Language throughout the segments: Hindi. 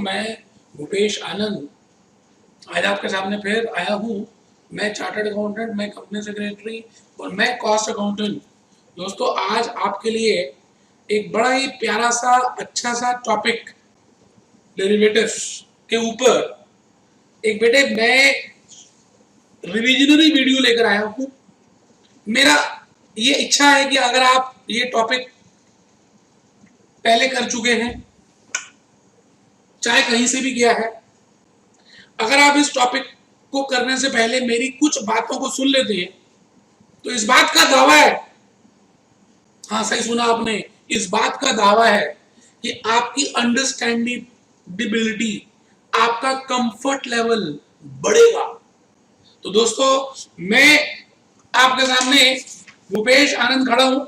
मैं भूपेश आनंद आज आपके सामने फिर आया हूँ। मैं चार्टर्ड अकाउंटेंट, मैं कंपनी सेक्रेटरी और मैं कॉस्ट अकाउंटेंट। दोस्तों, आज आपके लिए एक बड़ा ही प्यारा सा अच्छा सा टॉपिक डेरिवेटिव्स के ऊपर एक बेटे मैं रिविजनरी वीडियो लेकर आया हूँ। मेरा ये इच्छा है कि अगर आप ये टॉपिक पहले कर चुके हैं, चाहे कहीं से भी किया है, अगर आप इस टॉपिक को करने से पहले मेरी कुछ बातों को सुन लेते हैं तो इस बात का दावा है, हाँ सही सुना आपने, इस बात का दावा है कि आपकी अंडरस्टैंडिबिलिटी, आपका कंफर्ट लेवल बढ़ेगा। तो दोस्तों, मैं आपके सामने भूपेश आनंद खड़ा हूं।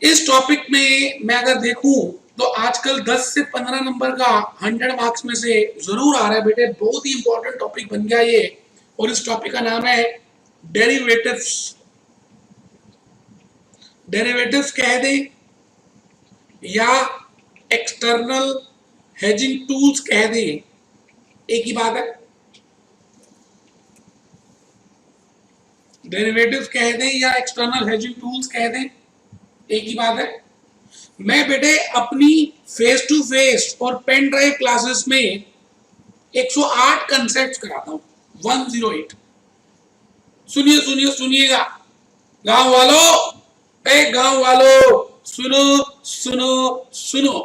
इस टॉपिक में मैं अगर देखूं तो आजकल 10 से 15 नंबर का 100 मार्क्स में से जरूर आ रहा है बेटे। बहुत ही इंपॉर्टेंट टॉपिक बन गया ये, और इस टॉपिक का नाम है डेरिवेटिव्स। डेरिवेटिव्स कह दें या एक्सटर्नल हेजिंग टूल्स कह दें, एक ही बात है। डेरिवेटिव्स कह दें या एक्सटर्नल हेजिंग टूल्स कह दें, एक ही बात है। मैं बेटे अपनी फेस टू फेस और पेन ड्राइव क्लासेस में 108 कंसेप्ट कराता हूं। 108। सुनिए सुनिए सुनिएगा गांव वालों, गांव वालों, सुनो सुनो सुनो।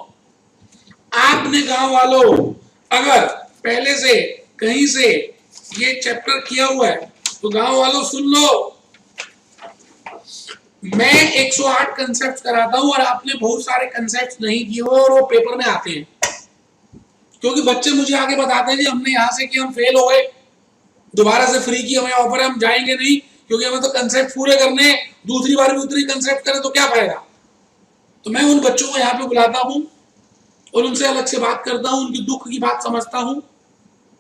आपने गांव वालों अगर पहले से कहीं से ये चैप्टर किया हुआ है तो गांव वालों सुन लो। मैं 108 कंसेप्ट कराता हूं और आपने बहुत सारे कंसेप्ट नहीं किए हो और वो पेपर में आते हैं, क्योंकि बच्चे मुझे आगे बताते हैं जी हमने यहां से कि हम फेल हो गए, दोबारा से फ्री की हमें ऑफर है, हम जाएंगे नहीं क्योंकि हमें तो कंसेप्ट पूरे करने, दूसरी बार भी उतनी कंसेप्ट करें तो क्या फायदा। तो मैं उन बच्चों को यहाँ पे बुलाता हूं और उनसे अलग से बात करता हूं, उनकी दुख की बात समझता हूं।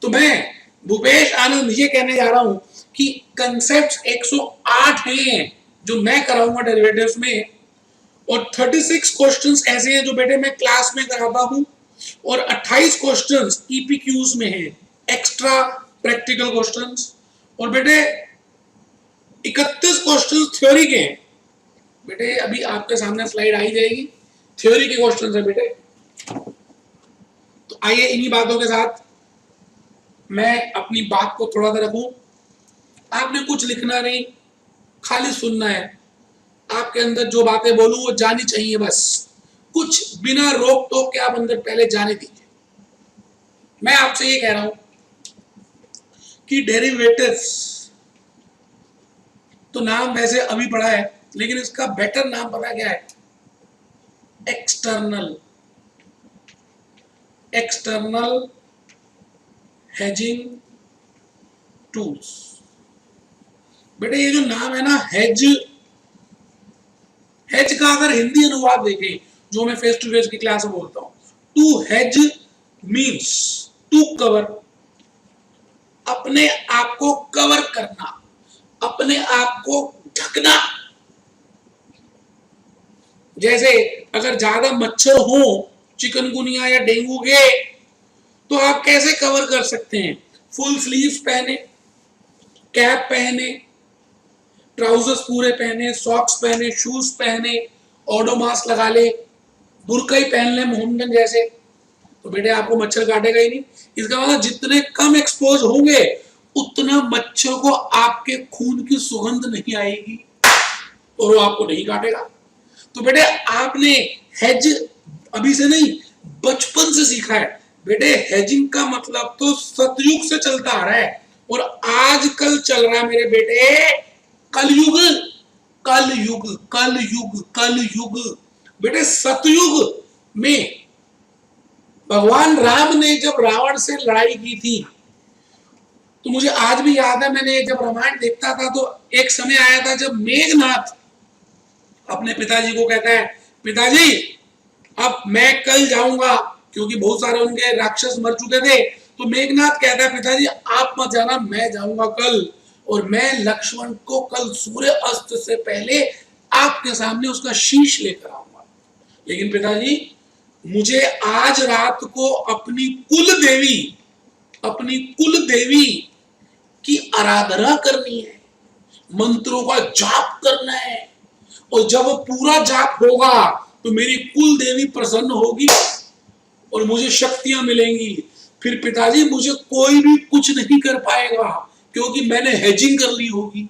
तो मैं भूपेश आनंद ये कहने जा रहा हूं कि कंसेप्ट 108 हैं जो मैं कराऊंगा डेरिवेटिव्स में, और 36 क्वेश्चंस ऐसे हैं जो बेटे मैं क्लास में कराता हूं, और 28 क्वेश्चंस ईपीक्यूज में हैं, एक्स्ट्रा प्रैक्टिकल क्वेश्चंस, और बेटे 31 क्वेश्चंस थ्योरी के हैं। बेटे अभी आपके सामने स्लाइड आई जाएगी, थ्योरी के क्वेश्चंस है बेटे। तो आइए इन्हीं बातों के साथ मैं अपनी बात को थोड़ा सा रखूं। आपने कुछ लिखना नहीं, खाली सुनना है। आपके अंदर जो बातें बोलूं वो जानी चाहिए, बस कुछ बिना रोक टोक के आप अंदर पहले जाने दीजिए। मैं आपसे ये कह रहा हूं कि डेरिवेटिव्स तो नाम वैसे अभी पढ़ा है, लेकिन इसका बेटर नाम पता क्या है? External hedging tools. बेटे ये जो नाम है ना, हेज का अगर हिंदी अनुवाद देखें, जो मैं फेस टू फेस की क्लास में बोलता हूं, to hedge means to cover, अपने आप को कवर करना, अपने आप को ढकना। जैसे अगर ज्यादा मच्छर हो, चिकनगुनिया या डेंगू के, तो आप कैसे कवर कर सकते हैं? फुल स्लीव्स पहने, कैप पहने, ट्राउजर्स पूरे पहने, सॉक्स पहने, शूज पहने, ओडोमास लगा ले, बुरका ही पहन ले मोहम्मदन जैसे, तो बेटे आपको मच्छर काटेगा ही नहीं। इसका मतलब जितने कम एक्सपोज होंगे उतना मच्छर को आपके खून की सुगंध नहीं आएगी और वो आपको नहीं काटेगा। तो बेटे आपने हेज अभी से नहीं, बचपन से सीखा है। बेटे हेजिंग का मतलब तो सतयुग से चलता आ रहा है और आजकल चल रहा है मेरे बेटे कलयुग। कलयुग कलयुग कलयुग। बेटे सतयुग में भगवान राम ने जब रावण से लड़ाई की थी, तो मुझे आज भी याद है, मैंने जब रामायण देखता था तो एक समय आया था जब मेघनाथ अपने पिताजी को कहता है, पिताजी अब मैं कल जाऊंगा, क्योंकि बहुत सारे उनके राक्षस मर चुके थे। तो मेघनाथ कहता है, पिताजी आप मत जाना, मैं जाऊंगा कल, और मैं लक्ष्मण को कल सूर्य अस्त से पहले आपके सामने उसका शीश लेकर आऊंगा। लेकिन पिताजी मुझे आज रात को अपनी कुल देवी की आराधना करनी है, मंत्रों का जाप करना है, और जब पूरा जाप होगा तो मेरी कुल देवी प्रसन्न होगी और मुझे शक्तियां मिलेंगी। फिर पिताजी मुझे कोई भी कुछ नहीं कर पाएगा क्योंकि मैंने हेजिंग कर ली होगी।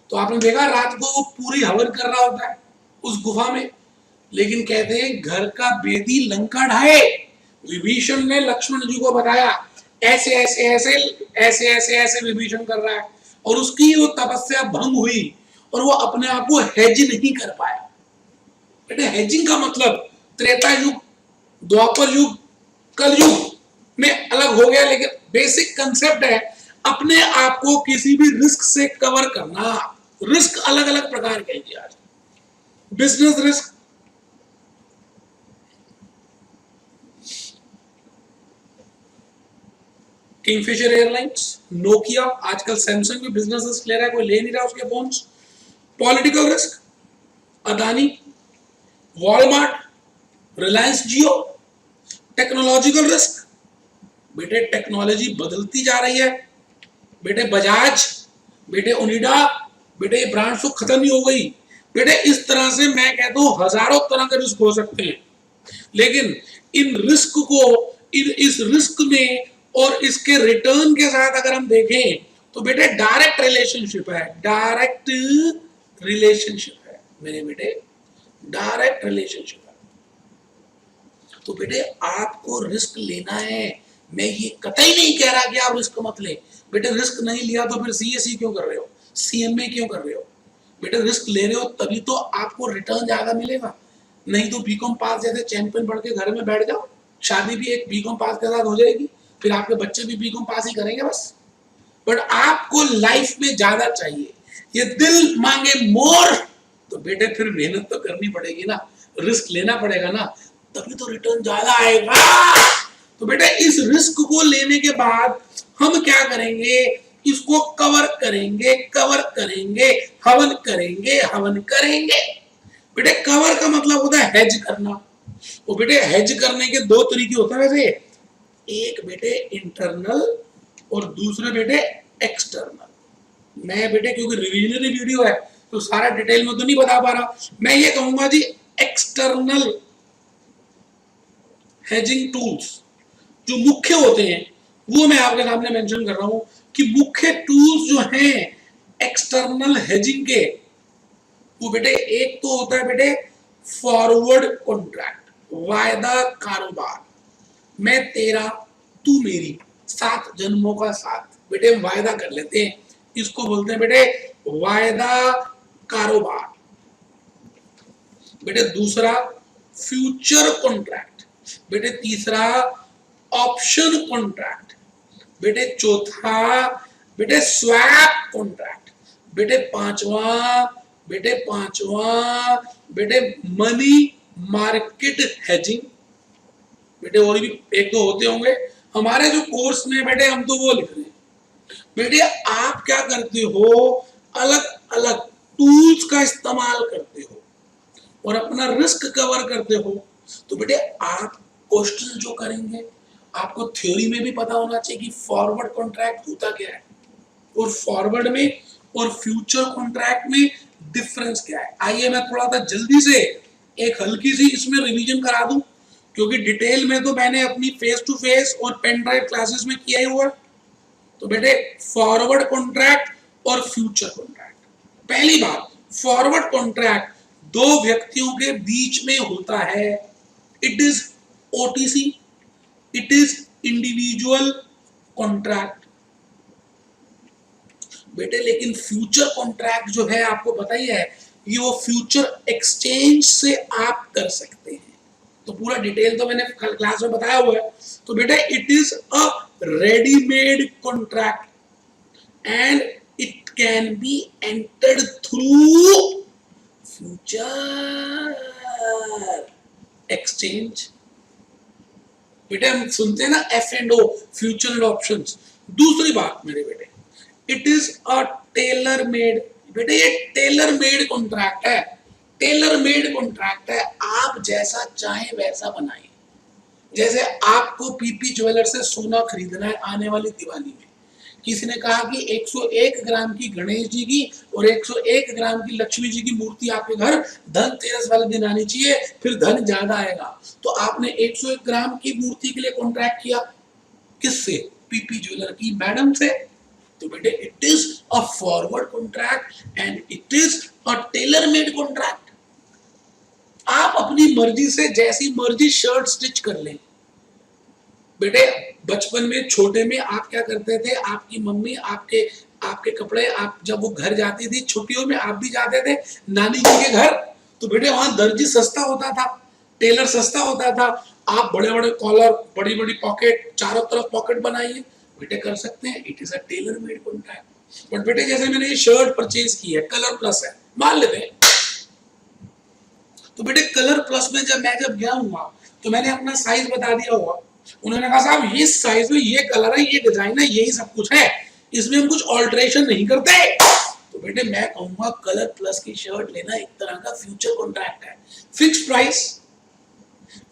तो आपने देखा रात को वो पूरी हवन कर रहा होता है उस गुफा में, लेकिन कहते हैं घर का बेदी लंका ढाए। विभीषण ने लक्ष्मण जी को बताया ऐसे ऐसे ऐसे ऐसे ऐसे ऐसे विभीषण कर रहा है, और उसकी वो तपस्या भंग हुई और वो अपने आप को हेज नहीं कर पाया। बेटे हेजिंग का मतलब त्रेता युग, द्वापर युग, कल युग में अलग हो गया, लेकिन बेसिक कंसेप्ट है अपने आप को किसी भी रिस्क से कवर करना। रिस्क अलग अलग प्रकार के हैं आज। Business risk, Kingfisher airlines, Nokia, आजकल सैमसंग भी बिजनेस रिस्क ले रहा है, कोई ले नहीं रहा उसके phones. Political risk, Adani, Walmart, Reliance Jio. Technological risk, बेटे टेक्नोलॉजी बदलती जा रही है, बेटे बजाज, बेटे ओनिडा, बेटे ये ब्रांड्स तो खत्म ही हो गई। बेटे इस तरह से मैं कहता हूं हजारों तरह के रिस्क हो सकते हैं, लेकिन इन रिस्क को इस रिस्क में और इसके रिटर्न के साथ अगर हम देखें तो बेटे डायरेक्ट रिलेशनशिप है, डायरेक्ट रिलेशनशिप है मेरे बेटे, डायरेक्ट रिलेशनशिप है। तो बेटे आपको रिस्क लेना है, मैं ये कतई नहीं कह रहा कि आप रिस्क मत ले। बेटे रिस्क नहीं लिया तो फिर सीएसई क्यों कर रहे हो, सीएमए क्यों कर रहे हो? बेटे रिस्क ले रहे हो तभी तो आपको रिटर्न ज्यादा मिलेगा, नहीं तो बीकॉम पास जैसे चैंपियन पढ़ के घर में बैठ जाओ, शादी भी एक बीकॉम पास के साथ हो जाएगी, फिर आपके बच्चे भी बीकॉम पास ही करेंगे बस। बट आपको लाइफ में ज्यादा चाहिए, ये दिल मांगे मोर, तो बेटे फिर मेहनत तो करनी पड़ेगी ना, रिस्क लेना पड़ेगा ना, तभी तो रिटर्न ज्यादा आएगा। तो बेटा इस रिस्क को लेने के बाद हम क्या करेंगे, इसको कवर करेंगे, कवर करेंगे, हवन करेंगे, हवन करेंगे। बेटे कवर का मतलब होता है हेज करना। वो बेटे हेज करने के दो तरीके होते हैं वैसे, एक बेटे इंटरनल और दूसरे बेटे एक्सटर्नल। मैं बेटे क्योंकि रिविजनरी वीडियो है तो सारा डिटेल में तो नहीं बता पा रहा, मैं ये कहूंगा जी एक्सटर्नल हेजिंग टूल्स जो मुख्य होते हैं वो मैं आपके सामने मेंशन कर रहा हूं कि मुख्य टूल्स जो हैं एक्सटर्नल हेजिंग के, वो बेटे एक तो होता है बेटे फॉरवर्ड कॉन्ट्रैक्ट, वायदा कारोबार। मैं तेरा तू मेरी, 7 जन्मों का साथ, बेटे वायदा कर लेते हैं, इसको बोलते हैं बेटे वायदा कारोबार। बेटे दूसरा फ्यूचर कॉन्ट्रैक्ट, बेटे तीसरा ऑप्शन कॉन्ट्रैक्ट, बेटे चौथा बेटे स्वैप कॉन्ट्रैक्ट, बेटे पांचवा बेटे मनी मार्केट हेजिंग। बेटे और भी एक दो होते होंगे, हमारे जो कोर्स में बेटे हम तो वो लिख रहे हैं। बेटे आप क्या करते हो, अलग अलग टूल्स का इस्तेमाल करते हो और अपना रिस्क कवर करते हो। तो बेटे आप क्वेश्चन जो करेंगे आपको थ्योरी में भी पता होना चाहिए कि फॉरवर्ड कॉन्ट्रैक्ट होता क्या है और फॉरवर्ड में और फ्यूचर कॉन्ट्रैक्ट में डिफरेंस क्या है। आइए मैं थोड़ा सा जल्दी से एक हल्की सी इसमें रिवीजन करा दूं, क्योंकि डिटेल में तो मैंने अपनी फेस टू फेस और पेन ड्राइव क्लासेस में किया ही हुआ। तो बेटे फॉरवर्ड कॉन्ट्रैक्ट और फ्यूचर कॉन्ट्रैक्ट, पहली बात फॉरवर्ड कॉन्ट्रैक्ट दो व्यक्तियों के बीच में होता है, it is OTC, it is individual contract. बेटे लेकिन फ्यूचर कॉन्ट्रैक्ट जो है आपको पता ही है, ये वो फ्यूचर एक्सचेंज से आप कर सकते हैं। तो पूरा डिटेल तो मैंने क्लास में बताया हुआ है। तो बेटा it is a readymade contract and it can be entered through future exchange. बेटे हम सुनते हैं ना F and O, future and options. दूसरी बात मेरे बेटे, it is a tailor made, बेटे ये टेलर मेड कॉन्ट्रैक्ट है, टेलर मेड कॉन्ट्रैक्ट है, आप जैसा चाहें वैसा बनाएं। जैसे आपको पीपी ज्वेलर से सोना खरीदना है आने वाली दिवाली में, किसी ने कहा कि 101 ग्राम की गणेश जी की और 101 ग्राम की लक्ष्मी जी की मूर्ति आपके घर धनतेरस वाले दिन आनी चाहिए, फिर धन ज्यादा आएगा। तो आपने 101 ग्राम की मूर्ति के लिए कॉन्ट्रैक्ट किया, किससे? पीपी ज्वेलर की मैडम से। तो बेटे it is a forward contract and it is a tailor made contract. आप अपनी मर्जी से जैसी मर्जी शर्ट स्टिच कर लें। बेटे बचपन में छोटे में आप क्या करते थे, आपकी मम्मी आपके आपके कपड़े, आप जब वो घर जाती थी छुट्टियों में, आप भी जाते थे नानी जी के घर, तो बेटे वहां दर्जी सस्ता होता था, टेलर सस्ता होता था। आप बड़े बड़े कॉलर, बड़ी बड़ी पॉकेट, चारों तरफ पॉकेट बनाइए, बेटे कर सकते हैं। It is a tailor made contract. But बेटे जैसे मैंने ये शर्ट परचेज की है, कलर प्लस है, मान लेते हैं, तो बेटे कलर प्लस में जब गया हुआ तो मैंने अपना साइज बता दिया हुआ, उन्होंने कहा साहब ये साइज में ये कलर है, ये डिजाइन है, यही सब कुछ है, इसमें हम कुछ ऑल्टरेशन नहीं करते। तो बेटे मैं कहूंगा कलर प्लस की शर्ट लेना एक तरह का फ्यूचर कॉन्ट्रैक्ट है। Fix price,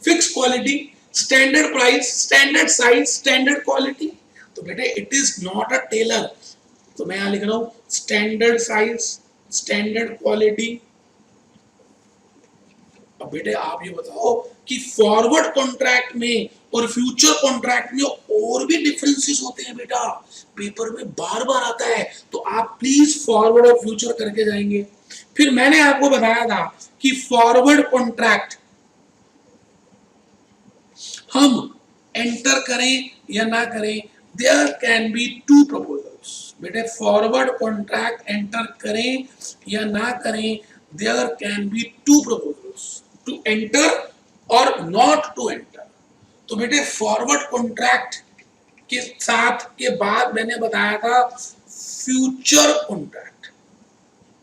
fix quality, standard price, standard size, standard quality. तो बेटे it is not a tailor. तो मैं यहां लिख रहा हूं स्टैंडर्ड साइज, स्टैंडर्ड क्वालिटी। अब बेटे आप ये बताओ कि फॉरवर्ड कॉन्ट्रैक्ट में और फ्यूचर कॉन्ट्रैक्ट में और भी डिफरेंसेस होते हैं बेटा, पेपर में बार बार आता है, तो आप प्लीज फॉरवर्ड और फ्यूचर करके जाएंगे। फिर मैंने आपको बताया था कि फॉरवर्ड कॉन्ट्रैक्ट हम एंटर करें या ना करें, there can be two proposals. बेटे फॉरवर्ड कॉन्ट्रैक्ट एंटर करें या ना करें, there can be two proposals, to enter और नॉट टू एंटर। तो बेटे फॉरवर्ड कॉन्ट्रैक्ट के साथ के बाद मैंने बताया था फ्यूचर कॉन्ट्रैक्ट।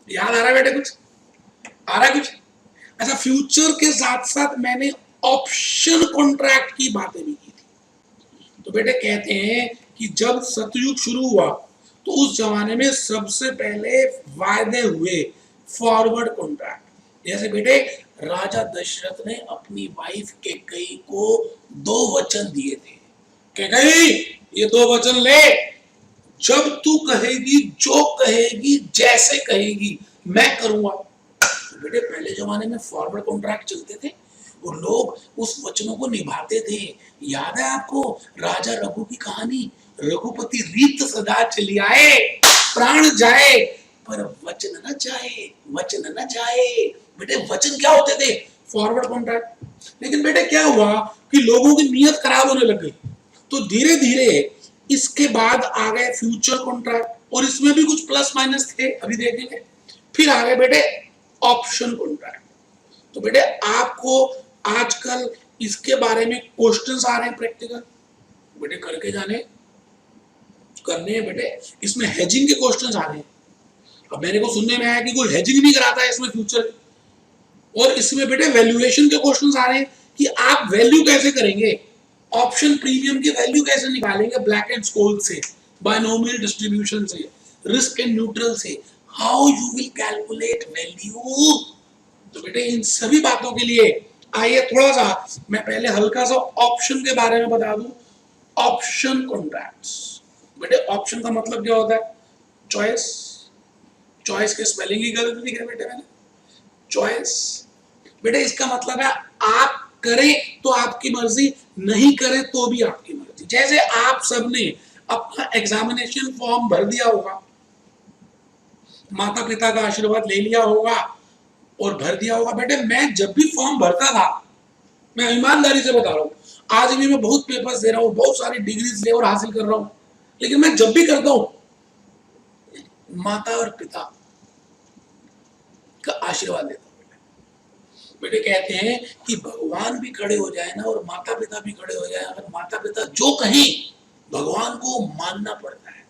याद आ रहा है बेटे, कुछ आ रहा है कुछ? अच्छा, फ्यूचर के साथ साथ मैंने ऑप्शन कॉन्ट्रैक्ट की बातें भी की थी। तो बेटे कहते हैं कि जब सतयुग शुरू हुआ तो उस जमाने में सबसे पहले वायदे हुए फॉरवर्ड कॉन्ट्रैक्ट। जैसे बेटे राजा दशरथ ने अपनी वाइफ कैकेयी को 2 वचन दिए थे। कैकेयी ये 2 वचन ले, जब तू कहेगी, जो कहेगी, जैसे कहेगी मैं करूंगा। तो बेटे पहले जमाने में फॉरवर्ड कॉन्ट्रैक्ट चलते थे और लोग उस वचनों को निभाते थे। याद है आपको राजा रघु की कहानी, रघुपति रीत सदा चली आए, प्राण जाए पर वचन न जाए, वचन न जाए। बेटे वचन क्या होते थे? Forward contract. लेकिन बेटे क्या हुआ कि लोगों की नीयत खराब होने लग गई, तो धीरे धीरे इसके बाद आ गए फ्यूचर कॉन्ट्रैक्ट, और इसमें भी कुछ प्लस माइनस थे, अभी देखेंगे। फिर आ गए बेटे ऑप्शन कॉन्ट्रैक्ट। तो बेटे आपको आजकल इसके बारे में क्वेश्चंस आ रहे हैं प्रैक्टिकल, बेटे करके जाने करने हैं बेटे। इसमें हेजिंग के क्वेश्चंस आ रहे हैं। अब मेरे को सुनने में आया कि कोई हेजिंग नहीं कराता है इसमें फ्यूचर, और इसमें बेटे वैल्यूएशन के क्वेश्चंस आ रहे हैं कि आप वैल्यू कैसे करेंगे, ऑप्शन प्रीमियम की वैल्यू कैसे निकालेंगे, ब्लैक एंड स्कोल से, बायनोमियल डिस्ट्रीब्यूशन से, रिस्क एंड न्यूट्रल से, how you will calculate value. तो बेटे इन सभी बातों के लिए आइए थोड़ा सा मैं पहले हल्का सा ऑप्शन के बारे में बता दूं। ऑप्शन कॉन्ट्रैक्ट्स, बेटे ऑप्शन का मतलब क्या होता है? चॉइस। चॉइस के स्पेलिंग ही गलत लिखे बेटे मैंने, चॉइस। बेटे इसका मतलब है आप करें तो आपकी मर्जी, नहीं करें तो भी आपकी मर्जी। जैसे आप सबने अपना एग्जामिनेशन फॉर्म भर दिया होगा, माता पिता का आशीर्वाद ले लिया होगा और भर दिया होगा। बेटे मैं जब भी फॉर्म भरता था, मैं ईमानदारी से बता रहा हूँ, आज भी मैं बहुत पेपर्स दे रहा हूँ, बहुत सारी डिग्रीज ले और हासिल कर रहा हूँ, लेकिन मैं जब भी करता हूँ माता और पिता का आशीर्वाद लेता हूँ। बेटे कहते हैं कि भगवान भी खड़े हो जाए ना और माता पिता भी खड़े हो जाए, अगर माता पिता जो कहें भगवान को मानना पड़ता है।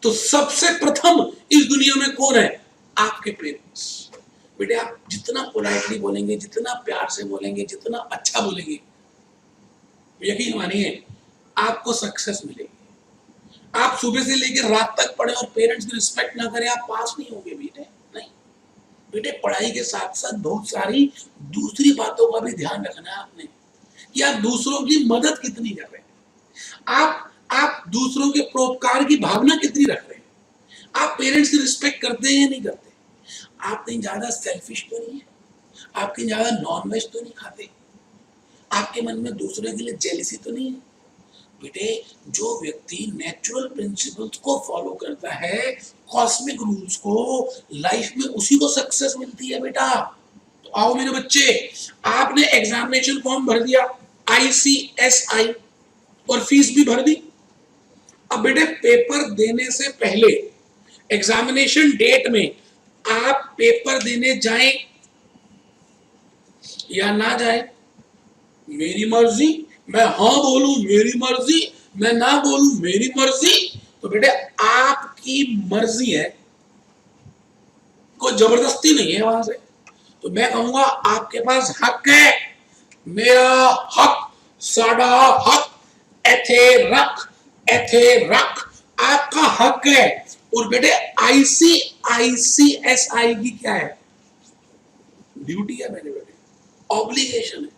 तो सबसे प्रथम इस दुनिया में कौन है? आपके पेरेंट्स। बेटे आप जितना पोलाइटली बोलेंगे, जितना प्यार से बोलेंगे, जितना अच्छा बोलेंगे, यकीन मानिए आपको सक्सेस मिलेगी। आप सुबह से लेकर रात तक पढ़े और पेरेंट्स की रिस्पेक्ट ना करें, आप पास नहीं होंगे बेटे। नहीं बेटे, पढ़ाई के साथ साथ बहुत सारी दूसरी बातों का भी ध्यान रखना है आपने। कि आप दूसरों की मदद कितनी कर रहे हैं, आप दूसरों के परोपकार की भावना कितनी रख रहे हैं, आप पेरेंट्स की रिस्पेक्ट करते हैं या नहीं करते, आप कहीं ज्यादा सेल्फिश तो नहीं है, आप कहीं ज्यादा नॉन वेज तो नहीं खाते, आपके मन में दूसरे के लिए जेलसी तो नहीं है। बेटे जो व्यक्ति नेचुरल प्रिंसिपल्स को फॉलो करता है, कॉस्मिक रूल्स को, लाइफ में उसी को सक्सेस मिलती है बेटा। तो आओ मेरे बच्चे, आपने एग्जामिनेशन फॉर्म भर दिया ICSI और फीस भी भर दी। अब बेटे पेपर देने से पहले एग्जामिनेशन डेट में आप पेपर देने जाएं या ना जाएं, मेरी मर्जी, मैं हाँ बोलूं मेरी मर्जी, मैं ना बोलूं मेरी मर्जी। तो बेटे आपकी मर्जी है, कोई जबरदस्ती नहीं है वहां से। तो मैं कहूंगा आपके पास हक है, मेरा हक, साडा हक, एथे रख, आपका हक है। और बेटे ICSI की क्या है, ड्यूटी है मेरे बेटे, ऑब्लिगेशन है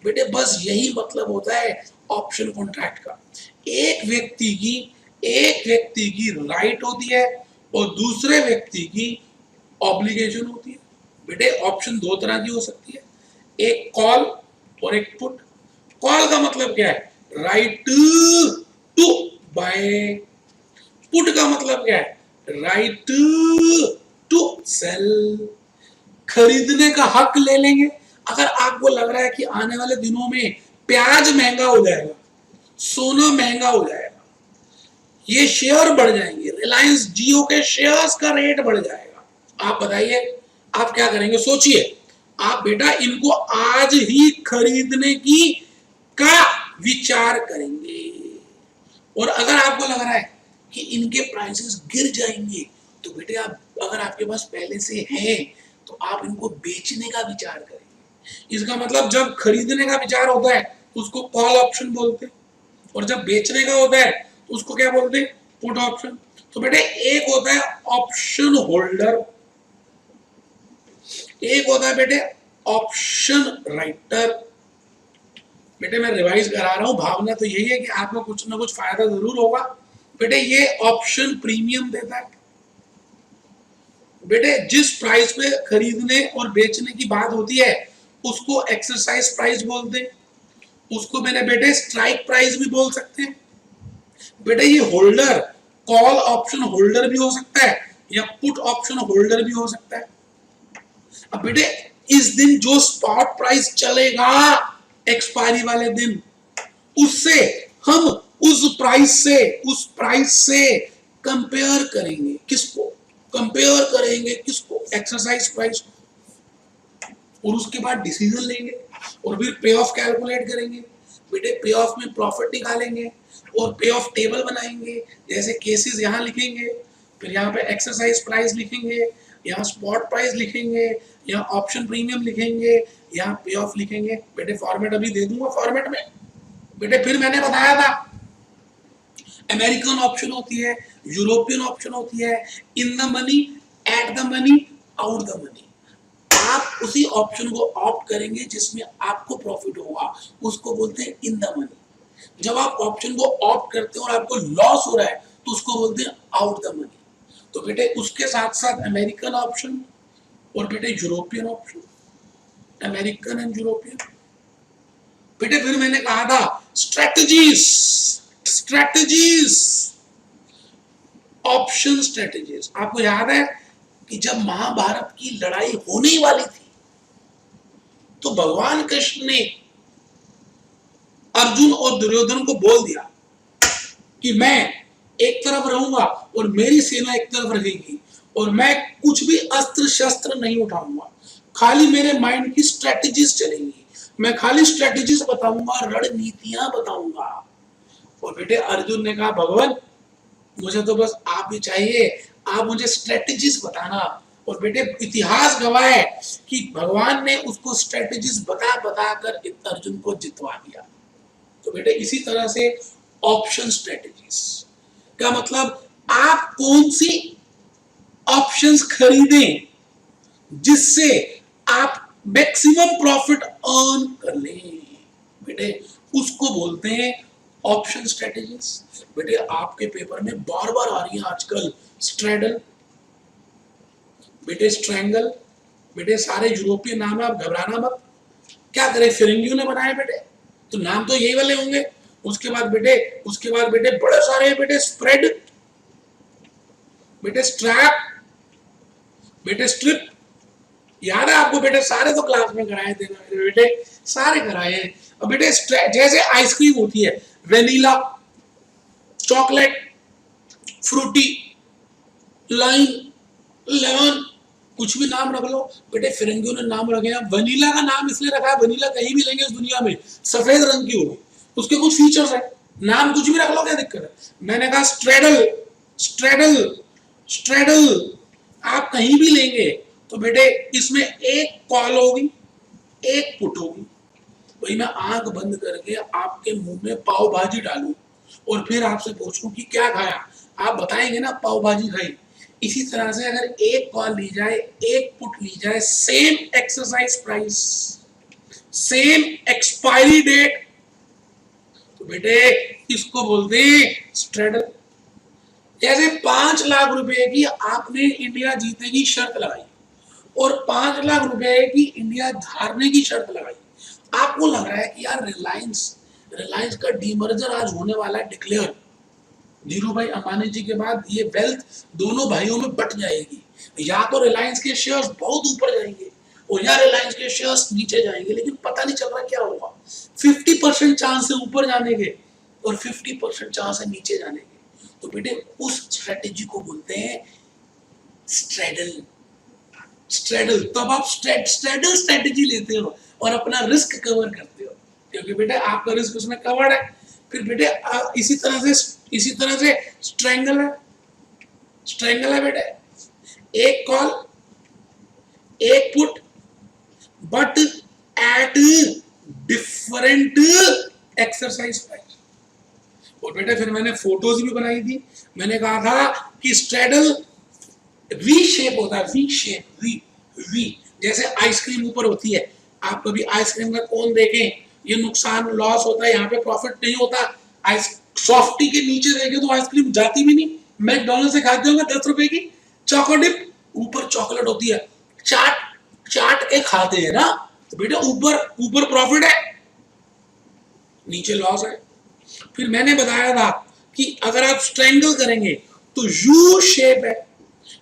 बेटे। बस यही मतलब होता है ऑप्शन कॉन्ट्रैक्ट का। एक व्यक्ति की राइट होती है और दूसरे व्यक्ति की ऑब्लिगेशन होती है। बेटे ऑप्शन दो तरह की हो सकती है, एक कॉल और एक पुट। कॉल का मतलब क्या है, राइट टू बाय। पुट का मतलब क्या है, राइट टू सेल। खरीदने का हक ले लेंगे। अगर आपको लग रहा है कि आने वाले दिनों में प्याज महंगा हो जाएगा, सोना महंगा हो जाएगा, ये शेयर बढ़ जाएंगे, रिलायंस जियो के शेयर्स का रेट बढ़ जाएगा, आप बताइए आप क्या करेंगे, सोचिए। आप बेटा इनको आज ही खरीदने की का विचार करेंगे। और अगर आपको लग रहा है कि इनके प्राइसेस गिर जाएंगे, तो बेटे आप, अगर आपके पास पहले से है तो आप इनको बेचने का विचार करेंगे। इसका मतलब जब खरीदने का विचार होता है उसको कॉल ऑप्शन बोलते हैं, और जब बेचने का होता है तो उसको क्या बोलते हैं, पुट ऑप्शन। तो बेटे एक होता है ऑप्शन होल्डर, एक होता है बेटे ऑप्शन राइटर। बेटे मैं रिवाइज करा रहा हूं, भावना तो यही है कि आपको कुछ ना कुछ फायदा जरूर होगा। बेटे ये ऑप्शन प्रीमियम देता है। बेटे जिस प्राइस पे खरीदने और बेचने की बात होती है उसको एक्सरसाइज प्राइस बोलते हैं, उसको मैंने बेटे स्ट्राइक प्राइस भी बोल सकते हैं। बेटे ये होल्डर कॉल ऑप्शन होल्डर भी हो सकता है या पुट ऑप्शन होल्डर भी हो सकता है। अब बेटे इस दिन जो स्पॉट प्राइस चलेगा एक्सपायरी वाले दिन, उससे हम उस प्राइस से कंपेयर करेंगे, किसको कंपेयर करेंगे, किसको, एक्सरसाइज प्राइस को। और उसके बाद डिसीजन लेंगे और फिर पे ऑफ कैलकुलेट करेंगे। बेटे पे ऑफ में प्रॉफिट निकालेंगे और पे ऑफ टेबल बनाएंगे, जैसे केसेस यहाँ लिखेंगे, फिर यहाँ पे एक्सरसाइज प्राइस लिखेंगे, यहाँ स्पॉट प्राइस लिखेंगे, यहाँ ऑप्शन प्रीमियम लिखेंगे, यहाँ पे ऑफ लिखेंगे। बेटे फॉर्मेट अभी दे दूंगा फॉर्मेट में। बेटे फिर मैंने बताया था अमेरिकन ऑप्शन होती है, यूरोपियन ऑप्शन होती है, in the money, at the money, out the money. आप उसी ऑप्शन को ऑप्ट करेंगे जिसमें आपको प्रॉफिट होगा, उसको बोलते हैं इन द मनी। जब आप ऑप्शन को ऑप्ट करते हैं और आपको लॉस हो रहा है तो उसको बोलते हैं आउट द मनी। तो बेटे उसके साथ साथ अमेरिकन ऑप्शन और बेटे European option, American and European. बेटे फिर मैंने कहा था स्ट्रेटजीज, ऑप्शन स्ट्रेटजीज। आपको याद है कि जब महाभारत की लड़ाई होने वाली थी तो भगवान कृष्ण ने अर्जुन और दुर्योधन को बोल दिया कि मैं एक तरफ रहूंगा और मेरी सेना एक तरफ रहेगी और मैं कुछ भी अस्त्र शस्त्र नहीं उठाऊंगा, खाली मेरे माइंड की स्ट्रेटजीज चलेंगी, मैं खाली स्ट्रेटजीज बताऊंगा, रणनीतियां बताऊंगा। और बेटे अर्जुन ने कहा भगवान मुझे तो बस आप ही चाहिए, आप मुझे स्ट्रेटजीज बताना। और बेटे इतिहास गवाह है कि भगवान ने उसको स्ट्रेटजीज बता बता कर अर्जुन को जितवा दिया। तो बेटे इसी तरह से ऑप्शन स्ट्रेटजीज का मतलब आप कौन सी ऑप्शंस खरीदें जिससे आप मैक्सिमम प्रॉफिट अर्न कर लें। बेटे उसको बोलते हैं ऑप्शन स्ट्रेटेजीज। बेटे आपके पेपर में बार बार आ रही है आजकल स्ट्रेडल, बेटे स्ट्रैंगल, बेटे सारे यूरोपियन नाम है, आप घबराना मत। क्या करें, फिरंगियों ने बनाए बेटे, तो नाम तो यही वाले होंगे। उसके बाद बेटे बड़े सारे बेटे स्प्रेड, बेटे स्ट्रैप, बेटे स्ट्रिप, याद है आपको बेटे? सारे तो क्लास में कराए थे बेटे, सारे कराए हैं। अब बेटे जैसे आइसक्रीम होती है, vanilla, chocolate, fruity, lime, lemon, कुछ भी नाम रख लो बेटे। फिरंगियों ने नाम रखे हैं। वनीला का नाम इसलिए रखा है, वनीला कहीं भी लेंगे इस दुनिया में सफेद रंग की होगी, उसके कुछ फीचर्स है, नाम कुछ भी रख लो, क्या दिक्कत है। मैंने कहा स्ट्रेडल, स्ट्रेडल, स्ट्रेडल आप कहीं भी लेंगे तो बेटे इसमें एक कॉल होगी, एक पुट होगी। भाई मैं आंख बंद करके आपके मुंह में पाव भाजी डालूं और फिर आपसे पूछूं कि क्या खाया, आप बताएंगे ना पाव भाजी खाई। इसी तरह से अगर एक कॉल ली जाए, एक पुट ली जाए, same exercise price, same expiry date, तो बेटे इसको बोलते हैं स्ट्रेडल। जैसे 5 लाख रुपए की आपने इंडिया जीतेगी शर्त लगाई और 5 लाख रुपए की इंडिया हारने की शर्त लगाई। आपको लग रहा है कि यार रिलायंस का डीमर्जर आज होने वाला है डिक्लेयर, धीरू भाई अंबानी जी के बाद ये वेल्थ दोनों भाइयों में बट जाएगी। या तो रिलायंस के शेयर्स बहुत ऊपर जाएंगे और या रिलायंस के शेयर्स नीचे जाएंगे, लेकिन पता नहीं चल रहा क्या होगा। 50% चांस है ऊपर जाने के और 50% चांस है नीचे जाने के। तो बेटे उस स्ट्रेटेजी को बोलते हैं स्ट्रेडल। स्ट्रेडल तब आप स्ट्रेडल स्ट्रेटेजी लेते हो और अपना रिस्क कवर करते हो, क्योंकि बेटे आपका रिस्क उसमें कवर्ड है। फिर बेटे इसी तरह से स्ट्रैंगल है, स्ट्रैंगल है बेटे, एक कॉल, एक put, but at different exercise price. और बेटे फिर मैंने फोटोज भी बनाई थी। मैंने कहा था कि स्ट्रेडल वी शेप होता है, वी शेप, वी जैसे आइसक्रीम ऊपर होती है। आप कभी आइसक्रीम का कोन देखें, ये नुकसान लॉस होता है, यहाँ पे प्रॉफिट नहीं होता। सॉफ्टी के नीचे देखें तो आइसक्रीम जाती भी नहीं। मैकडॉनल्ड से खाते होंगे 10 रुपए की चॉको डिप, ऊपर चॉकलेट होती है, चाट के खाते हैं ना, तो बेटा ऊपर प्रॉफिट है, नीचे लॉस है। फिर मैंने बताया था कि अगर आप स्ट्रैंगल करेंगे तो यू शेप है।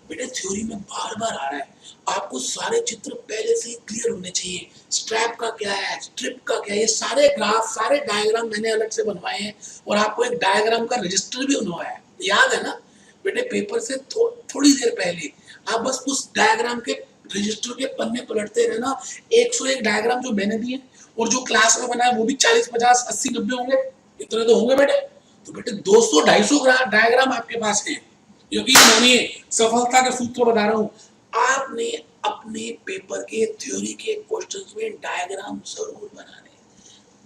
बेटे थ्योरी में बार बार आ रहा है, आपको सारे चित्र पहले से ही क्लियर होने चाहिए। स्ट्रैप का क्या है, स्ट्रिप का क्या है, ये सारे ग्राफ, सारे डायग्राम मैंने अलग से बनवाए हैं और आपको एक डायग्राम का रजिस्टर भी बनवाया है, याद है ना बेटे? पेपर से थोड़ी देर पहले आप बस उस डायग्राम के रजिस्टर के पन्ने पलटते रहना। 101 डायग्राम जो मैंने दिए और जो क्लास में बनाया वो भी 40, 50, 80, 90 होंगे, इतने तो होंगे बेटे। तो बेटे 200-250 डायग्राम आपके पास है। यकीन मानिए, सफलता के सूत्र बता रहा हूं, आपने अपने पेपर के थ्योरी के क्वेश्चंस में डायग्राम जरूर बनाने,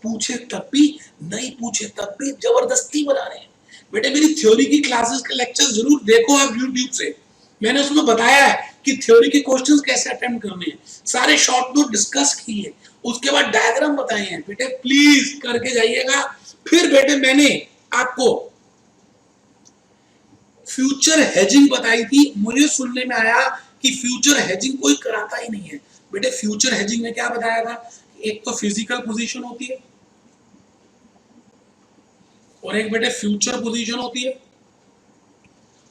पूछे तब भी, नहीं पूछे तब भी जबरदस्ती बनाने। बेटे मेरी थ्योरी की क्लासेस के लेक्चर जरूर देखो आप यूट्यूब से, मैंने उसमें बताया है कि थ्योरी के क्वेश्चंस कैसे अटेम्प्ट करने हैं, सारे शॉर्ट नोट डिस्कस किए, उसके बाद डायग्राम बताए हैं। बेटे प्लीज करके जाइएगा। फिर बेटे मैंने आपको फ्यूचर हेजिंग बताई थी। मुझे सुनने में आया कि फ्यूचर हेजिंग कोई कराता ही नहीं है। बेटे फ्यूचर हेजिंग में क्या बताया था, एक तो फिजिकल पोजीशन होती है और एक बेटे फ्यूचर पोजीशन होती है,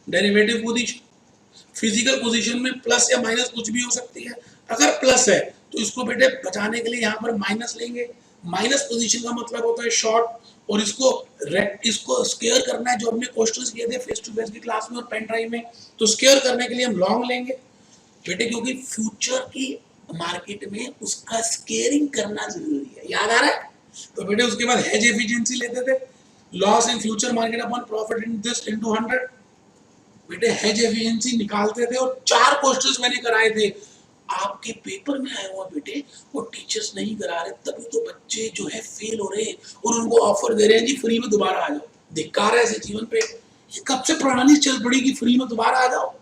डेरिवेटिव पोजीशन। फिजिकल पोजीशन में प्लस या माइनस कुछ भी हो सकती है। अगर प्लस है तो इसको बेटे बचाने के लिए यहाँ पर माइनस लेंगे। माइनस पोजीशन का मतलब होता है शॉर्ट, और इसको स्क्वायर करना है, जो हमने क्वेश्चंस किए थे फेस टू फेस की क्लास में और पेन ड्राइव में, तो स्क्वायर करने के लिए हम लॉन्ग लेंगे बेटे, क्योंकि फ्यूचर की मार्केट में उसका स्केयरिंग करना जरूरी है, याद आ रहा है? तो बेटे उसके बाद हेज एफिशिएंसी लेते थे, loss in future market upon profit in this into 100। बेटे हेज एफिशिएंसी निकालते थे और 4 क्वेश्चंस मैंने कराए थे। आपके पेपर में आया हुआ बेटे, वो टीचर्स नहीं करा रहे, तभी तो बच्चे जो है फेल हो रहे हैं और उनको ऑफर दे रहे हैं जी फ्री में दोबारा आ जाओ। धिक्कार है ऐसे जीवन पे। ये कब से प्रणाली चल पड़ी कि फ्री में दोबारा आ जाओ?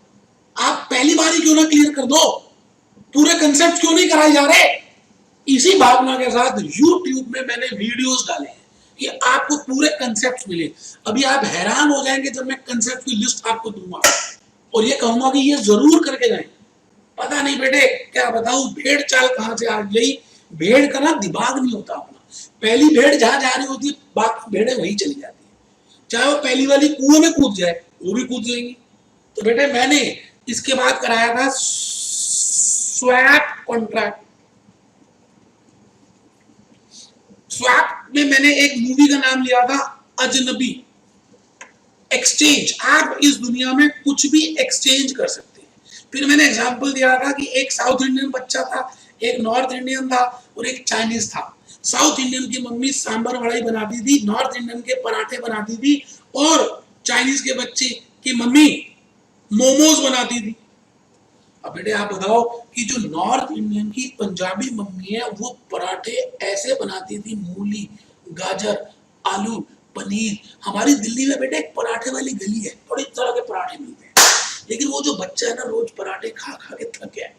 आप पहली बार ही क्यों ना क्लियर कर दो, पूरे कंसेप्ट क्यों नहीं कराए जा रहे? इसी भावना के साथ YouTube में मैंने वीडियोस डाले हैं कि आपको पूरे कंसेप्ट मिले। अभी आप हैरान हो जाएंगे जब मैं कंसेप्ट की लिस्ट आपको दूंगा और ये कहूंगा कि ये जरूर करके जाएं। पता नहीं बेटे क्या बताऊं भेड़ चाल कहां से आ गई। भेड़ का ना दिमाग नहीं होता अपना। पहली भेड़ जहां जा रही होती है बाकी भेड़ें वहीं चली जाती है। चाहे वो पहली वाली कुएं में कूद जाए वो भी कूद जाएंगी। तो बेटे मैंने इसके बाद कराया था स्वैप कॉन्ट्रैक्ट। स्वैप में मैंने एक मूवी का नाम लिया था अजनबी। एक्सचेंज, आप इस दुनिया में कुछ भी एक्सचेंज कर सकते हैं। फिर मैंने एग्जांपल दिया था कि एक साउथ इंडियन बच्चा था, एक नॉर्थ इंडियन था और एक चाइनीज था। साउथ इंडियन की मम्मी सांभर वड़ाई बनाती थी, नॉर्थ इंडियन के पराठे बनाती थी और चाइनीज के बच्चे की मम्मी मोमोज बनाती थी। अब बेटे आप बताओ कि जो नॉर्थ इंडियन की पंजाबी मम्मी है वो पराठे ऐसे बनाती थी, मूली, गाजर, आलू, पनीर। हमारी दिल्ली में बेटे एक पराठे वाली गली है, बड़ी तरह के पराठे मिलते हैं, लेकिन वो जो बच्चा है ना रोज पराठे खा खा के थक गया है।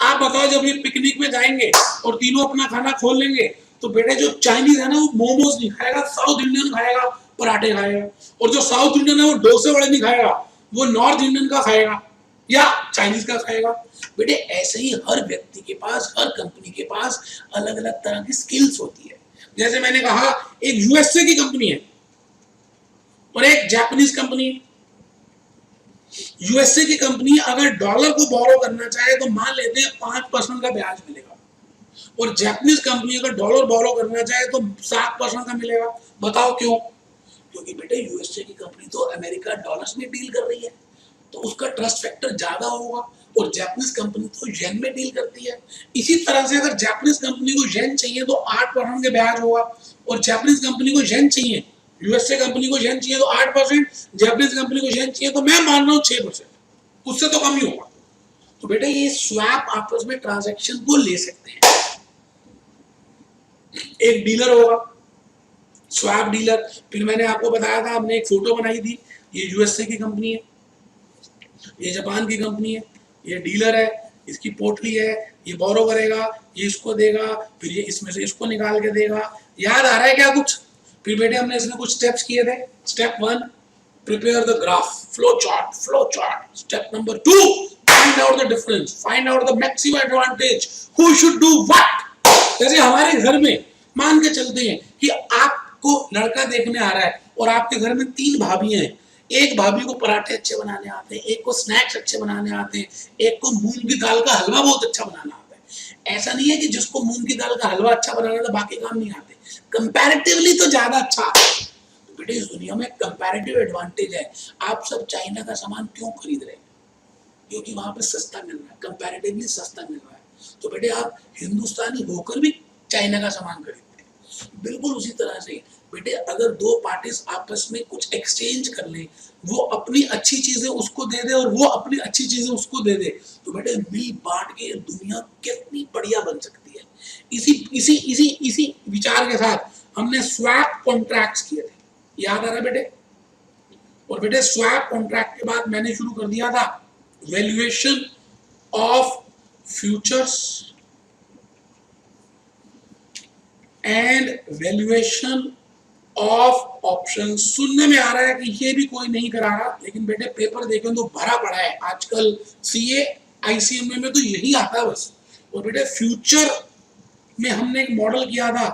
आप बताओ जब ये पिकनिक में जाएंगे और तीनों अपना खाना खोल लेंगे तो बेटे जो चाइनीज है ना वो मोमोज नहीं खाएगा, साउथ इंडियन खाएगा, पराठे खाएगा। और जो साउथ इंडियन है वो डोसे वड़े नहीं खाएगा, वो नॉर्थ इंडियन का खाएगा या चाइनीज का खाएगा। बेटे ऐसे ही हर व्यक्ति के पास, हर कंपनी के पास अलग अलग तरह की स्किल्स होती है। जैसे मैंने कहा एक यूएसए की कंपनी है और एक जापानीज कंपनी है। यूएसए की कंपनी अगर डॉलर को बोरो करना चाहे तो मान लेते हैं 5% का ब्याज मिलेगा और जापानीज कंपनी अगर डॉलर बोरो करना चाहे तो 7% का मिलेगा। बताओ क्यों? क्योंकि बेटे यूएसए की कंपनी तो अमेरिका डॉलर्स में डील कर रही है तो उसका ट्रस्ट फैक्टर ज्यादा होगा और जापानीज कंपनी तो येन में डील करती है। इसी तरह से अगर जापानीज कंपनी को येन चाहिए तो 8% के ब्याज होगा और जापानीज कंपनी को येन चाहिए, यूएसए कंपनी को येन चाहिए तो 8%, जापानीज कंपनी को येन चाहिए तो मैं मान रहा हूँ 6%, उससे तो कम ही होगा। तो बेटा ये स्वैप आपस में ट्रांजैक्शन को ले सकते हैं। एक डीलर होगा, स्वैप डीलर। फिर मैंने आपको बताया था, हमने एक फोटो बनाई थी, ये यूएसए की कंपनी है, ये जापान की कंपनी है, ये डीलर है, इसकी पोटली है, ये बोरो करेगा, ये इसको देगा, फिर ये इसमें से इसको निकाल के देगा। याद आ रहा है क्या कुछ? फिर बेटे हमने इसमें कुछ स्टेप्स किए थे। Step 1 prepare the graph, flow chart, flow chart. Step number 2 find out the difference, find out the maximum advantage, who should do what. जैसे हमारे घर में मान के चलते हैं कि आपको लड़का देखने आ रहा है और आपके घर में 3 भाभी हैं। एक भाभी को पराठे अच्छे बनाने आते हैं, एक को स्नैक्स अच्छे बनाने आते हैं, एक को मूंग की दाल का हलवा बहुत अच्छा बनाना आता है। ऐसा नहीं है कि जिसको मूंग की दाल का हलवा अच्छा बनाना तो बाकी काम नहीं आते, कंपैरेटिवली तो ज्यादा अच्छा आता है। तो बेटे इस दुनिया में कंपैरेटिव एडवांटेज है। आप सब चाइना का सामान क्यों खरीद रहे हैं? क्योंकि वहां पे सस्ता मिल रहा है, कंपैरेटिवली सस्ता मिल रहा है। तो बेटे आप हिंदुस्तानी होकर भी चाइना का सामान खरीदते हैं। बिल्कुल उसी तरह से बेटे अगर दो पार्टीज आपस में कुछ एक्सचेंज कर ले, वो अपनी अच्छी चीजें उसको दे दे और वो अपनी अच्छी चीजें उसको दे दे, तो बेटे मिल बांट के दुनिया कितनी बढ़िया बन सकती है। इसी इसी इसी इसी विचार के साथ हमने स्वैप कॉन्ट्रैक्ट्स किए थे, याद आ रहा है बेटे? और बेटे स्वैप कॉन्ट्रैक्ट के बाद मैंने शुरू कर दिया था valuation of futures and valuation of option. सुनने में आ रहा है कि ये भी कोई नहीं करा रहा, लेकिन बेटे पेपर देखें तो भरा पड़ा है आजकल, सीए आईसीएमए में तो यही आता है बस। और बेटे फ्यूचर में हमने एक मॉडल किया था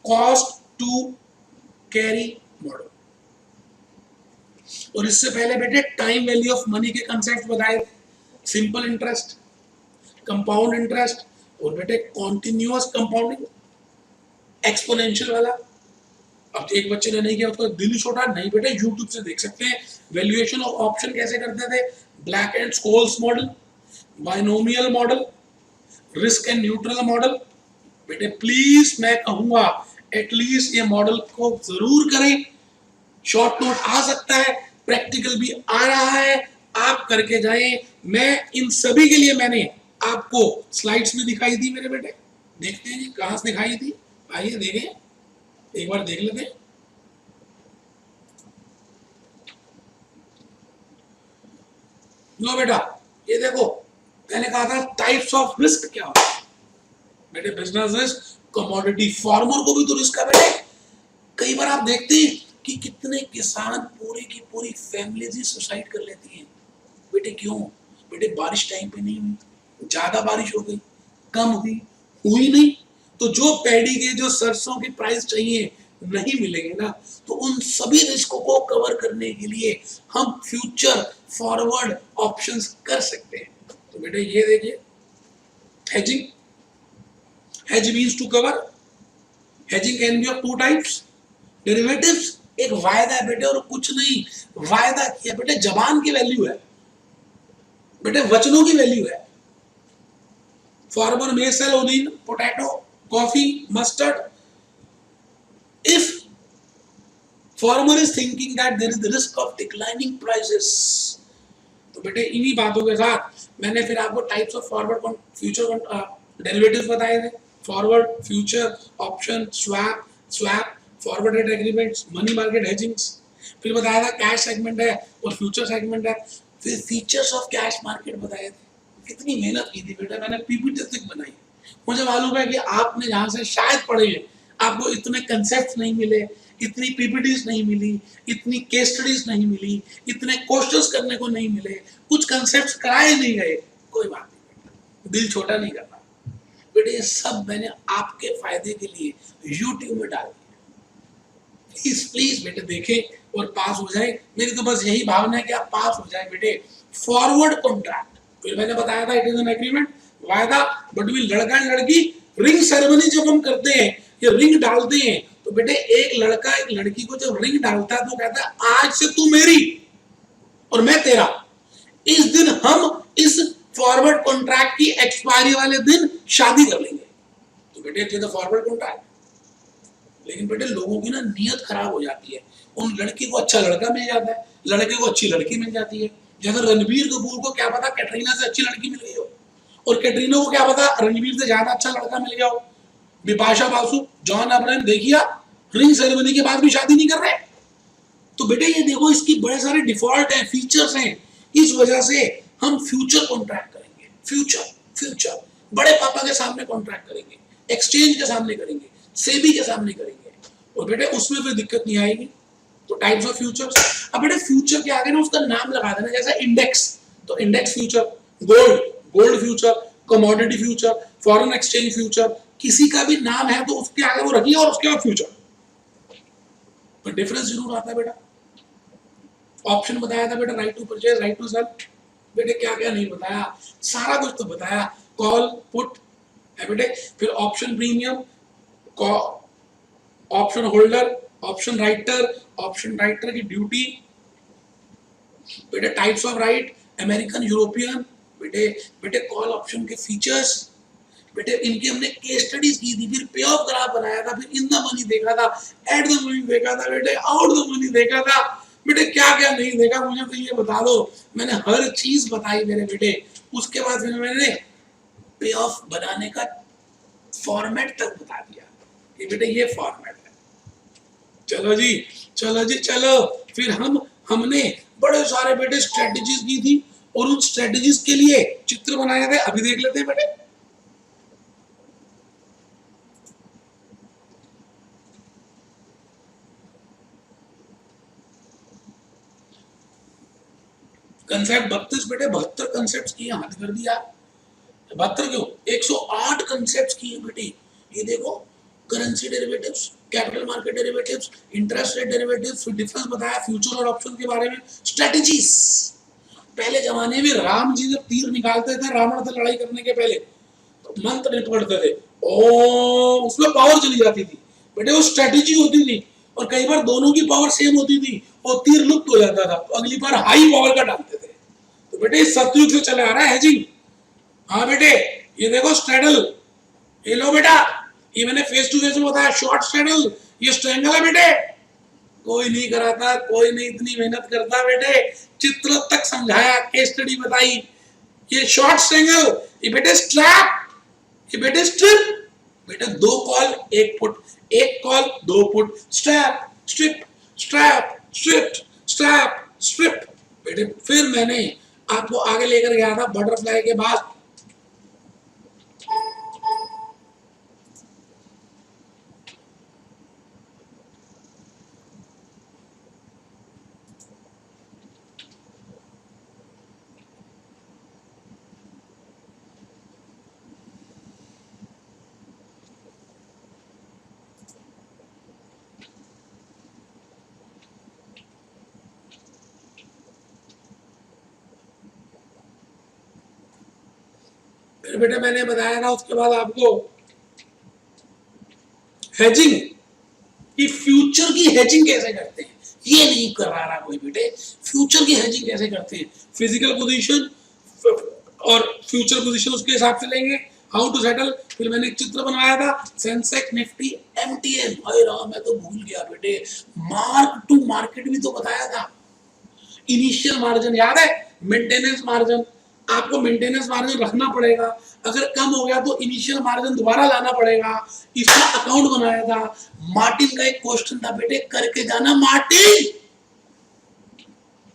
कॉस्ट टू कैरी मॉडल, और इससे पहले बेटे टाइम वैल्यू ऑफ मनी के कंसेप्ट बताए, सिंपल इंटरेस्ट, कंपाउंड इंटरेस्ट और बेटे कॉन्टिन्यूअस कंपाउंडिंग, एक्सपोनेंशियल वाला। अब एक बच्चे ने नहीं किया उसका दिल ही छोटा नहीं बेटे, यूट्यूब से देख सकते हैं। वैल्यूएशन ऑफ ऑप्शन कैसे करते थे, Black and Scholes model, binomial model, risk and neutral model. बेटे प्लीज मैं कहूंगा एटलीस्ट ये मॉडल को जरूर करें। शॉर्ट नोट आ सकता है, प्रैक्टिकल भी आ रहा है, आप करके जाएं। मैं इन सभी के लिए मैंने आपको स्लाइड्स में दिखाई दी मेरे बेटे, देखते हैं कहां से दिखाई थी, आइए देखें, एक बार देख लेते हैं। लो बेटा ये देखो, मैंने कहा था टाइप्स ऑफ रिस्क क्या होता है। बेटे बिजनेस रिस्क, कमोडिटी, फार्मर को भी तो रिस्क है बेटे। कई बार आप देखते हैं कि कितने किसान पूरी की पूरी फैमिलीज ही सुसाइड कर लेती हैं। बेटे क्यों? बेटे बारिश टाइम पे नहीं हुई, ज्यादा बारिश हो गई, कम हुई, हुई नहीं, तो जो पैडी के, जो सरसों की प्राइस चाहिए नहीं मिलेंगे ना, तो उन सभी रिस्कों को कवर करने के लिए हम फ्यूचर फॉरवर्ड ऑप्शंस कर सकते हैं। तो बेटे ये देखिए, hedging, hedge means to cover, hedging can be of two types, derivatives एक वायदा है बेटे और कुछ नहीं, वायदा किया बेटे, जबान की वैल्यू है बेटे, वचनों की वैल्यू है। Farmer may sell onion, potato, coffee, mustard. If farmer is thinking that there is the risk of declining prices, तो बेटे इन्हीं बातों के साथ मैंने फिर आपको types of forward future derivatives बताए थे। Forward, future, option, swap, forward rate agreements, money market हेजिंग्स। फिर बताया था कैश सेगमेंट है और फ्यूचर सेगमेंट है। फिर फीचर्स ऑफ कैश मार्केट बताए थे। कितनी मेहनत की थी बेटा, मैंने पीपीटी तक बनाई। मुझे मालूम है कि आपने जहाँ से शायद पढ़े हैं, आपको इतने कंसेप्ट नहीं मिले, इतनी पीपीटीज नहीं मिली, इतनी केस स्टडीज नहीं मिली, इतने क्वेश्चंस करने को नहीं मिले, कुछ कंसेप्ट कराए नहीं गए। कोई बात नहीं, दिल छोटा नहीं करना बेटे, ये सब मैंने आपके फायदे के लिए यूट्यूब में डाल दिया। प्लीज प्लीज बेटे देखें और पास हो जाए। मेरी तो बस यही भावना है कि आप पास हो जाए बेटे। फॉरवर्ड कॉन्ट्रैक्ट, फिर मैंने बताया था इट इज एन एग्रीमेंट, वायदा बिटवीन लड़का एंड लड़की। रिंग सेरेमनी जब हम करते हैं, ये रिंग डालते हैं, तो बेटे एक लड़का एक लड़की को जब रिंग डालता है तो कहता है आज से तू मेरी और मैं तेरा। इस दिन हम इस फॉरवर्ड कॉन्ट्रैक्ट की एक्सपायरी वाले दिन शादी कर लेंगे। तो बेटे it is a forward contract. लेकिन बेटे लोगों की ना नीयत खराब हो जाती है। उन लड़की को अच्छा लड़का मिल जाता है, लड़के को अच्छी लड़की मिल जाती है। जैसे रणबीर कपूर को क्या पता कैटरीना से अच्छी लड़की मिल गई हो, और कैटरीना को क्या पता रणबीर से ज्यादा अच्छा लड़का मिल गया हो। बिपाशा बासु, जॉन अब्राहम देखिए, रिंग सेरेमनी के बाद भी शादी नहीं कर रहे। तो बेटे ये देखो, इसकी बड़े सारे डिफॉल्ट हैं, फीचर्स हैं। इस वजह से हम फ्यूचर कॉन्ट्रैक्ट करेंगे। फ्यूचर फ्यूचर बड़े पापा के सामने कॉन्ट्रैक्ट करेंगे, एक्सचेंज के सामने करेंगे, सेबी के सामने करेंगे, और बेटे उसमें फिर दिक्कत नहीं आएगी। तो टाइप्स ऑफ फ्यूचर्स, अब बेटे फ्यूचर के आगे ना उसका नाम लगा देना, जैसा इंडेक्स, तो index future, gold, gold future, commodity future, foreign exchange future, किसी का भी नाम है तो उसके आगे वो रखिए और उसके बाद फ्यूचर। तो डिफरेंस जरूर आता है बेटा। ऑप्शन बताया था बेटा, right to purchase, right to sell. बेटे क्या क्या नहीं बताया, सारा कुछ तो बताया। कॉल पुट है बेटे, फिर option premium, option holder, option writer की ड्यूटी, बेटे types of right, American, European. बेटे बेटे कॉल ऑप्शन के फीचर्स, बेटे इनकी हमने केस स्टडीज की थी, फिर पे ऑफ ग्राफ बनाया था, फिर इन द मनी देखा था, एट द मनी देखा था, बेटे आउट द मनी देखा था। बेटे क्या क्या नहीं देखा मुझे तो ये बता दो। मैंने हर चीज बताई मेरे बेटे। उसके बाद फिर मैंने पे ऑफ बनाने का फॉर्मेट तक बता दिया कि बेटे ये फॉर्मेट है। चलो जी चलो जी चलो, फिर हमने बड़े सारे बेटे स्ट्रेटजीज की थी, और उन स्ट्रेटजीज के लिए चित्र बनाए थे। अभी देख लेते हैं बेटे। कंसेप्ट 32 बेटे, 72 कंसेप्ट किए, हद कर दिया। 72 क्यों, 108 कंसेप्ट किए बेटे। ये देखो, currency derivatives, capital market derivatives, interest rate derivatives, फिर डिफरेंस बताया फ्यूचर और ऑप्शन के बारे में, स्ट्रेटजीज। पहले जमाने में राम जी जब तीर निकालते थे रावण से लड़ाई करने के पहले, तो मंत्र नहीं पढ़ते थे, ओ उसमें पावर चली जाती थी बेटे, वो स्ट्रेटजी होती थी। और कई बार दोनों की पावर सेम होती थी और तीर लुप्त हो जाता था, तो अगली बार हाई पावर का डालते थे। तो बेटे सतयुग से चला आ रहा है हेजिंग। हाँ बेटे ये देखो स्ट्रेडल, ये लो बेटा, ये मैंने फेस टू फेस में बताया, शॉर्ट स्ट्रेडल, ये स्ट्रेंगल है बेटे। कोई नहीं कराता, कोई नहीं इतनी मेहनत करता बेटे। चित्र तक समझाया, केस स्टडी बताई। ये शॉर्ट स्ट्रेंगल, ये बेटे स्ट्रैप, ये बेटे स्ट्रिप। बेटे 2 call 1 put, 1 call 2 put, strap strip, strap strip, strap strip. बेटे फिर मैंने आपको आगे लेकर गया था बटरफ्लाई के बाद, फिर बेटे मैंने बताया था उसके बाद आपको हेजिंग कि फ्यूचर की हेजिंग कैसे करते हैं, ये नहीं करा रहा कोई बेटे। फ्यूचर की हेजिंग कैसे करते हैं, फिजिकल पोजीशन और फ्यूचर पोजीशन उसके हिसाब से लेंगे, हाउ टू सेटल। फिर मैंने एक चित्र बनवाया था सेंसेक्स निफ्टी एमटीएम, अरे राम मैं तो भूल गया बेटे, मार्क टू मार्केट भी तो बताया था। इनिशियल मार्जिन याद है, मेंटेनेंस मार्जिन, आपको मेंटेनेंस मार्जिन रखना पड़ेगा, अगर कम हो गया तो इनिशियल मार्जिन दोबारा लाना पड़ेगा, इसका अकाउंट बनाया था। मार्टिन का एक क्वेश्चन था बेटे, करके जाना मार्टिन।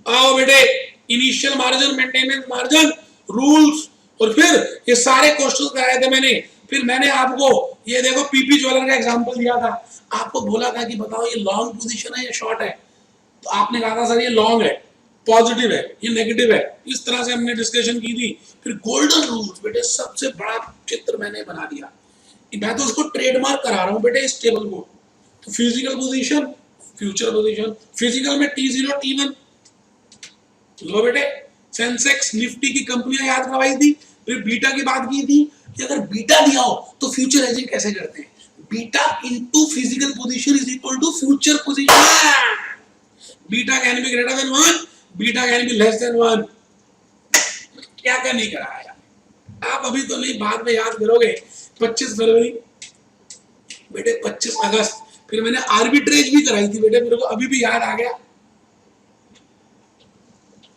आओ बेटे, initial margin, maintenance margin, rules, और फिर ये सारे क्वेश्चन कराए थे मैंने। फिर मैंने आपको ये देखो पीपी ज्वेलर का एग्जांपल दिया था, आपको बोला था कि बताओ ये लॉन्ग पोजीशन है या शॉर्ट है, तो आपने कहा था सर ये लॉन्ग है, पॉजिटिव है, ये नेगेटिव है, इस तरह से हमने डिस्कशन की थी। फिर गोल्डन रूल्स बेटे, सबसे बड़ा चित्र मैंने बना दिया, मैं तो उसको ट्रेडमार्क करा रहा हूं बेटे इस टेबल को। तो physical position, future position, physical में T0 T1 लो बेटे, सेंसेक्स निफ्टी की कंपनियां याद करवाई थी। फिर बीटा की बात की थी कि अगर बीटा दिया हो तो फ्यूचर हेजिंग कैसे करते हैं, beta into physical position is equal to future position. Beta can be greater than 1, beta can be less than 1। क्या क्या नहीं कराया आप, अभी तो नहीं, बाद में याद करोगे। 25 फरवरी बेटे, 25 अगस्त, फिर मैंने आर्बिट्रेज भी कराई थी बेटे, मेरे को अभी भी याद आ गया।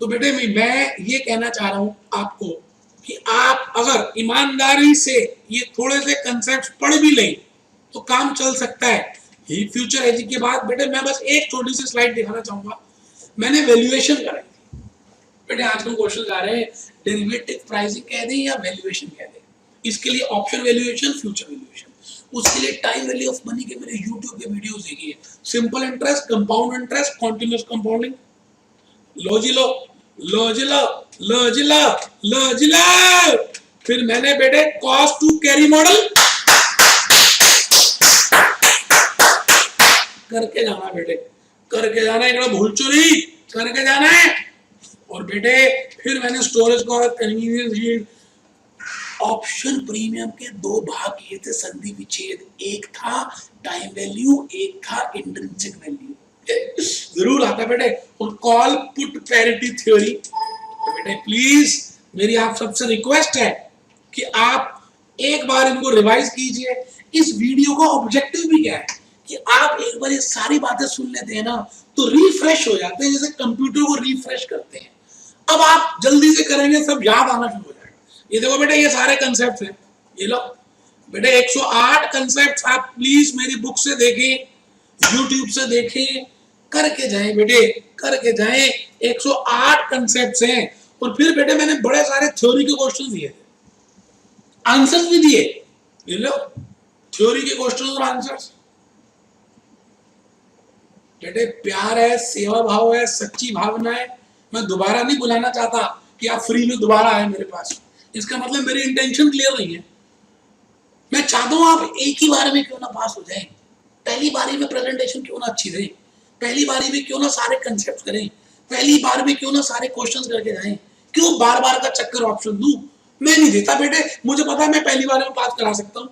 तो बेटे मैं ये कहना चाह रहा हूं आपको कि आप अगर ईमानदारी से ये थोड़े से कंसेप्ट पढ़ भी लें तो काम चल सकता है। ये फ्यूचर हेजिंग के बाद बेटे मैं बस एक छोटी सी स्लाइड दिखाना चाहूंगा, मैंने वैल्यूएशन कराई थी बेटे। आजकल क्वेश्चन आ रहे हैं डेरिवेटिव प्राइसिंग कह दें या वैल्यूएशन कह दें, इसके लिए ऑप्शन वैल्यूएशन, फ्यूचर वैल्यूएशन, उसके लिए टाइम वैल्यू ऑफ मनी के मेरे यूट्यूब के वीडियोस देखिए, simple interest, compound interest, continuous compounding. लो जी लो, लो जी लो, लो जी लो, लो जी लो। फिर मैंने बेटे कॉस्ट टू कैरी मॉडल करके जाना बेटे, करके जाना, एक भूल चोरी करके जाना है। और बेटे फिर मैंने storage cost, convenience yield, option premium के दो भाग किए थे संधि विच्छेद, एक था टाइम वैल्यू, एक था इंट्रिंसिक वैल्यू, जरूर आता बेटे। और कॉल पुट पैरिटी थ्योरी, तो बेटे प्लीज मेरी आप सबसे रिक्वेस्ट है कि आप एक बार इनको रिवाइज कीजिए। इस वीडियो का ऑब्जेक्टिव भी क्या है कि आप एक बार ये सारी बातें सुन लेते हैं ना तो रिफ्रेश हो जाते हैं, जैसे कंप्यूटर को रिफ्रेश करते हैं। अब आप जल्दी से करेंगे, सब याद आना शुरू हो जाएगा। ये देखो बेटे, ये सारे कंसेप्ट हैं, ये लो बेटे 108 कंसेप्ट आप प्लीज मेरी बुक से देखें, यूट्यूब से देखें, करके जाएं बेटे, करके जाएं। 108 कंसेप्ट्स हैं। और फिर बेटे मैंने बड़े सारे थ्योरी के क्वेश्चन दिए, आंसर्स भी दिए, ये लो थ्योरी के क्वेश्चन और आंसर्स। बेटे प्यार है, सेवा भाव है, सच्ची भावना है। मैं दोबारा नहीं बुलाना चाहता कि आप फ्री में दोबारा आए मेरे पास, इसका मतलब मेरी इंटेंशन क्लियर नहीं है। मैं चाहता हूं आप एक ही बार में क्यों ना पास हो जाए, पहली बारी में प्रेजेंटेशन क्यों ना अच्छी रहे, पहली बारी में क्यों ना सारे कंसेप्ट करें, पहली बार में क्यों ना सारे क्वेश्चंस करके जाएं, क्यों बार बार का चक्कर ऑप्शन दूं। मैं नहीं देता बेटे, मुझे पता है मैं पहली बार में पास करा सकता हूं,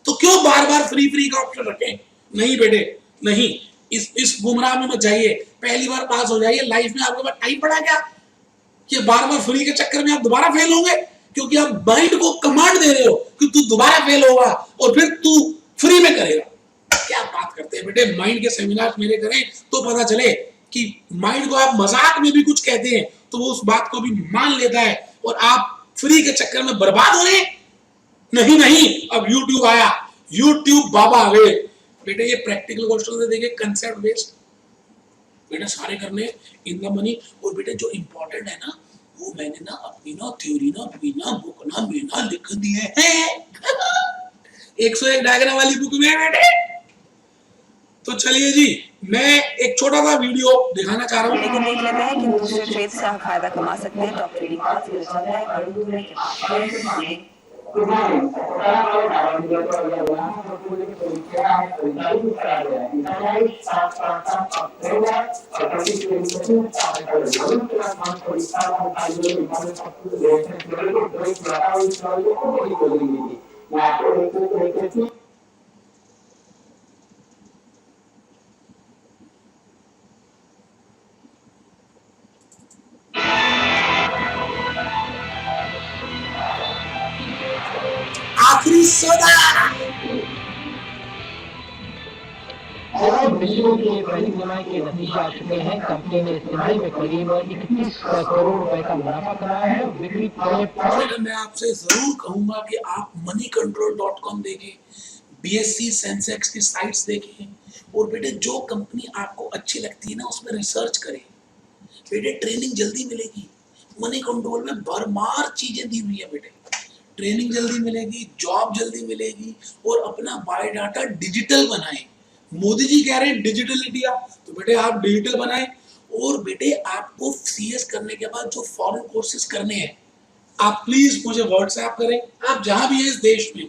तो क्यों बार बार फ्री का ऑप्शन रखें। नहीं बेटे नहीं, इस गुमराह में मत जाइए, पहली बार पास हो जाइए। लाइफ में आपके पास टाइम पड़ा क्या कि बार बार फ्री के चक्कर में आप दोबारा फेल होंगे, क्योंकि आप माइंड को कमांड दे रहे हो कि तू दोबारा फेल होगा और फिर तू फ्री में करेगा। क्या बात करते हैं बेटे, माइंड के सेमिनार मेरे करें तो पता चले कि माइंड को आप मजाक में भी कुछ कहते हैं तो वो उस बात को भी मान लेता है और आप फ्री के चक्कर में बर्बाद हो रहे। नहीं नहीं, अब यूट्यूब आया, यूट्यूब बाबा आ गए बेटे। ये प्रैक्टिकल क्वेश्चन से देखिए, कंसेप्ट बेस्ड बेटा सारे करने इन द मनी। और बेटे जो इंपॉर्टेंट है ना वो मैंने ना अपनी ना थ्योरी ना बिना बुक ना बिना लिख दिए हैं 101 डायग्राम वाली बुक में बेटे। तो चलिए जी, मैं एक छोटा सा वीडियो दिखाना चाह रहा हूँ, लेकिन देख लेते हैं कि दूसरे ट्रेड से आप फायदा कमा सकते हैं। टॉप ट्रेडिंग आखिरी सौदा। और बिजली के पहली तिमाही के नतीजे आ चुके हैं। कंपनी ने इस तिमाही में करीब 31 करोड़ रुपए का मुनाफा कमाया है। बिक्री मैं आपसे जरूर कहूंगा कि आप moneycontrol.com देखें, BSE सेंसेक्स की साइट्स देखें, और बेटे जो कंपनी आपको अच्छी लगती है ना उसमें रिसर्च करें। बेटे ट्रेनिंग जल्दी मिलेगी, मनी कंट्रोल में भरमार चीजें दी हुई है बेटे। ट्रेनिंग जल्दी मिलेगी, जॉब जल्दी मिलेगी, और अपना बायोडाटा डिजिटल बनाएं। मोदी जी कह रहे हैं डिजिटल इंडिया, तो बेटे आप डिजिटल बनाएं। और बेटे आपको CS करने के बाद जो फॉरेन कोर्सेज करने हैं, आप प्लीज मुझे व्हाट्सएप करें। आप जहां भी हैं इस देश में,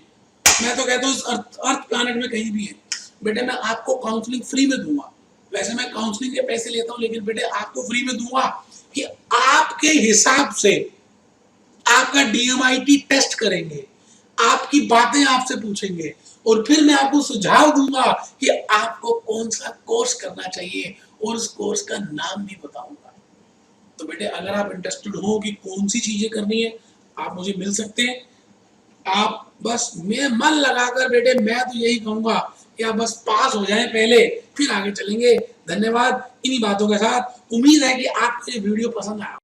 मैं तो कहता हूँ इस अर्थ प्लैनेट में कहीं भी है, बेटे मैं आपको काउंसलिंग फ्री में दूंगा। वैसे मैं काउंसलिंग के पैसे लेता हूँ, लेकिन बेटे आपको फ्री में दूंगा कि आपके हिसाब से आपका DMIT टेस्ट करेंगे, आपकी बातें आपसे पूछेंगे, और फिर मैं आपको सुझाव दूंगा कि आपको कौन सा कोर्स करना चाहिए, और उस कोर्स का नाम भी बताऊंगा। तो बेटे अगर आप इंटरेस्टेड हो कि कौन सी चीजें करनी है, आप मुझे मिल सकते हैं। आप बस मैं मन लगाकर, बेटे मैं तो यही कहूंगा कि आप बस पास हो जाएं पहले, फिर आगे चलेंगे। धन्यवाद। इन्हीं बातों के साथ उम्मीद है कि आपको ये वीडियो पसंद आया।